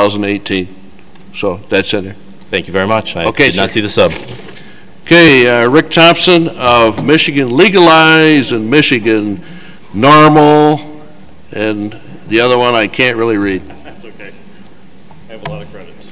2018. So that's in there. Thank you very much. I Okay, did not sir. see the sub. Okay, Rick Thompson of Michigan Legalize and Michigan Normal, and the other one I can't really read. That's okay. I have a lot of credits.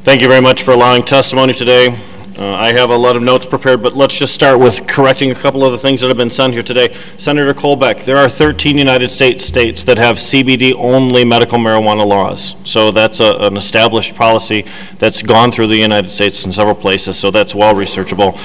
Thank you very much for allowing testimony today. I have a lot of notes prepared, but let's just start with correcting a couple of the things that have been sent here today. Senator Colbeck, there are 13 United States states that have CBD-only medical marijuana laws. So that's an established policy that's gone through the United States in several places, so that's well researchable.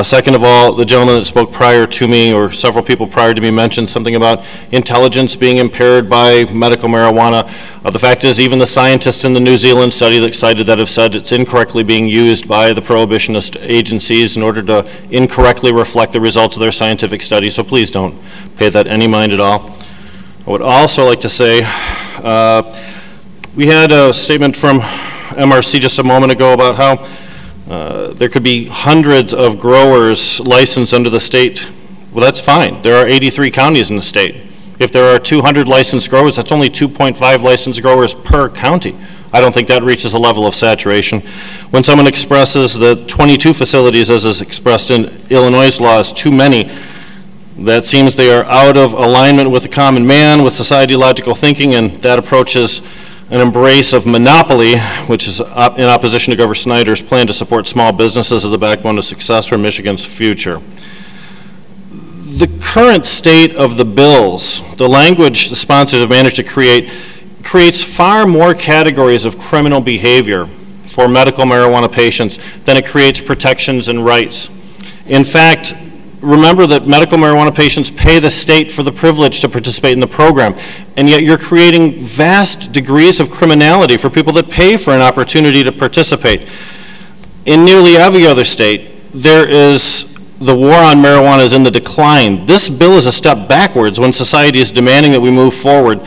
Second of all, the gentleman that spoke prior to me, or several people prior to me, mentioned something about intelligence being impaired by medical marijuana. The fact is, even the scientists in the New Zealand study that cited that have said it's incorrectly being used by the prohibitionist agencies in order to incorrectly reflect the results of their scientific study, so please don't pay that any mind at all. I would also like to say, we had a statement from MRC just a moment ago about how there could be hundreds of growers licensed under the state. Well, that's fine. There are 83 counties in the state. If there are 200 licensed growers, that's only 2.5 licensed growers per county. I don't think that reaches a level of saturation. When someone expresses that 22 facilities, as is expressed in Illinois' law, is too many, that seems they are out of alignment with the common man, with society logical thinking, and that approach is an embrace of monopoly, which is in opposition to Governor Snyder's plan to support small businesses as the backbone of success for Michigan's future. The current state of the bills, the language the sponsors have managed to create, creates far more categories of criminal behavior for medical marijuana patients than it creates protections and rights. In fact, remember that medical marijuana patients pay the state for the privilege to participate in the program, and yet you're creating vast degrees of criminality for people that pay for an opportunity to participate. In nearly every other state, the war on marijuana is in the decline. This bill is a step backwards when society is demanding that we move forward.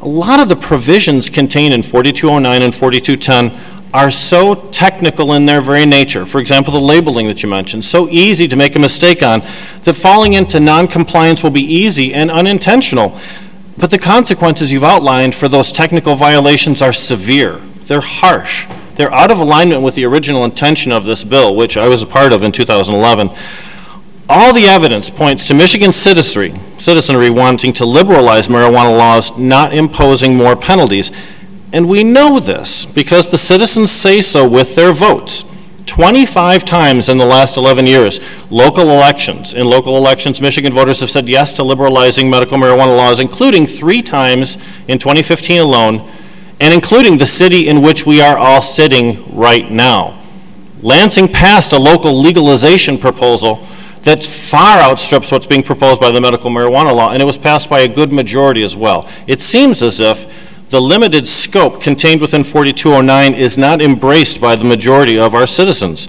A lot of the provisions contained in 4209 and 4210 are so technical in their very nature. For example, the labeling that you mentioned, so easy to make a mistake on, that falling into non-compliance will be easy and unintentional. But the consequences you've outlined for those technical violations are severe. They're harsh. They're out of alignment with the original intention of this bill, which I was a part of in 2011. All the evidence points to Michigan citizenry wanting to liberalize marijuana laws, not imposing more penalties. And we know this because the citizens say so with their votes. 25 times in the last 11 years, in local elections, Michigan voters have said yes to liberalizing medical marijuana laws, including 3 times in 2015 alone, and including the city in which we are all sitting right now. Lansing passed a local legalization proposal that far outstrips what's being proposed by the medical marijuana law, and it was passed by a good majority as well. It seems as if the limited scope contained within 4209 is not embraced by the majority of our citizens.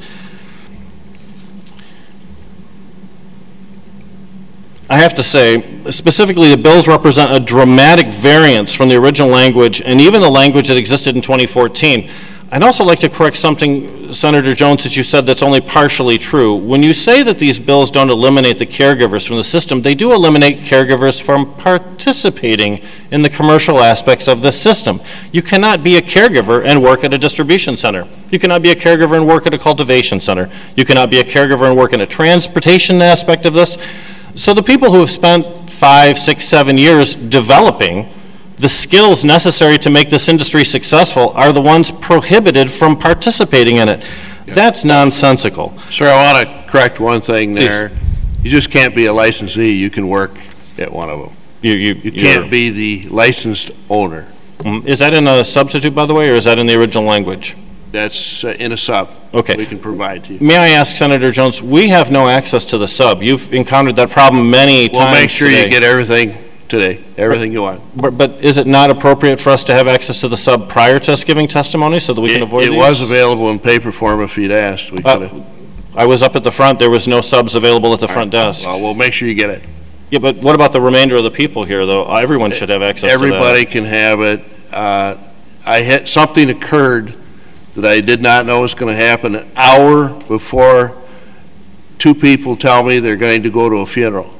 I have to say, specifically, the bills represent a dramatic variance from the original language and even the language that existed in 2014. I'd also like to correct something, Senator Jones, that you said that's only partially true. When you say that these bills don't eliminate the caregivers from the system, they do eliminate caregivers from participating in the commercial aspects of the system. You cannot be a caregiver and work at a distribution center. You cannot be a caregiver and work at a cultivation center. You cannot be a caregiver and work in a transportation aspect of this. So the people who have spent 5, 6, 7 years developing the skills necessary to make this industry successful are the ones prohibited from participating in it. Yeah. That's nonsensical. Sir, I want to correct one thing there. Please. You just can't be a licensee. You can work at one of them. You can't be the licensed owner. Is that in a substitute, by the way, or is that in the original language? That's in a sub. Okay. We can provide to you. May I ask, Senator Jones, we have no access to the sub. You've encountered that problem many times. We'll make sure you get everything today, everything you want. But is it not appropriate for us to have access to the sub prior to us giving testimony so that we can avoid these? It was available in paper form if you'd asked. We I was up at the front. There was no subs available at the front desk. Well, we'll make sure you get it. Yeah, but what about the remainder of the people here, though? Everyone should have access to that. Everybody can have it. Something occurred that I did not know was going to happen an hour before 2 people tell me they're going to go to a funeral.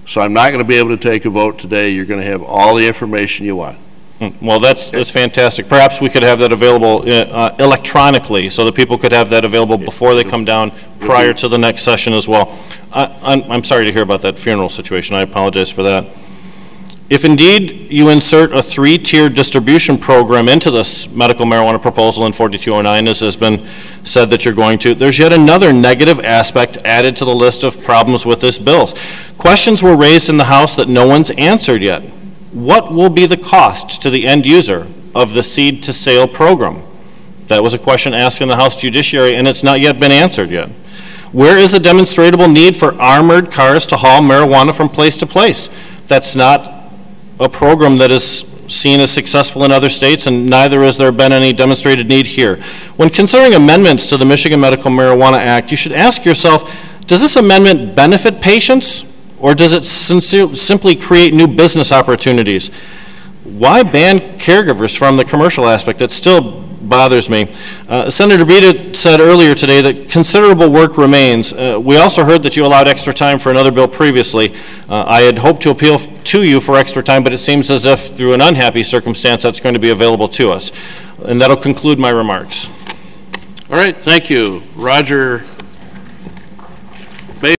So I'm not going to be able to take a vote today. You're going to have all the information you want. Well, that's fantastic. Perhaps we could have that available electronically, so that people could have that available before they come down prior to the next session as well. I'm sorry to hear about that funeral situation. I apologize for that. If indeed you insert a 3-tier distribution program into this medical marijuana proposal in 4209, as has been said that you're going to, there's yet another negative aspect added to the list of problems with this bill. Questions were raised in the House that no one's answered yet. What will be the cost to the end user of the seed to sale program? That was a question asked in the House Judiciary, and it's not yet been answered yet. Where is the demonstrable need for armored cars to haul marijuana from place to place? That's not a program that is seen as successful in other states, and neither has there been any demonstrated need here. When considering amendments to the Michigan Medical Marijuana Act, you should ask yourself, does this amendment benefit patients, or does it simply create new business opportunities? Why ban caregivers from the commercial aspect? That still bothers me. Senator Beda said earlier today that considerable work remains. We also heard that you allowed extra time for another bill previously. I had hoped to appeal to you for extra time, but it seems as if through an unhappy circumstance that's going to be available to us. And that'll conclude my remarks. All right, thank you. Roger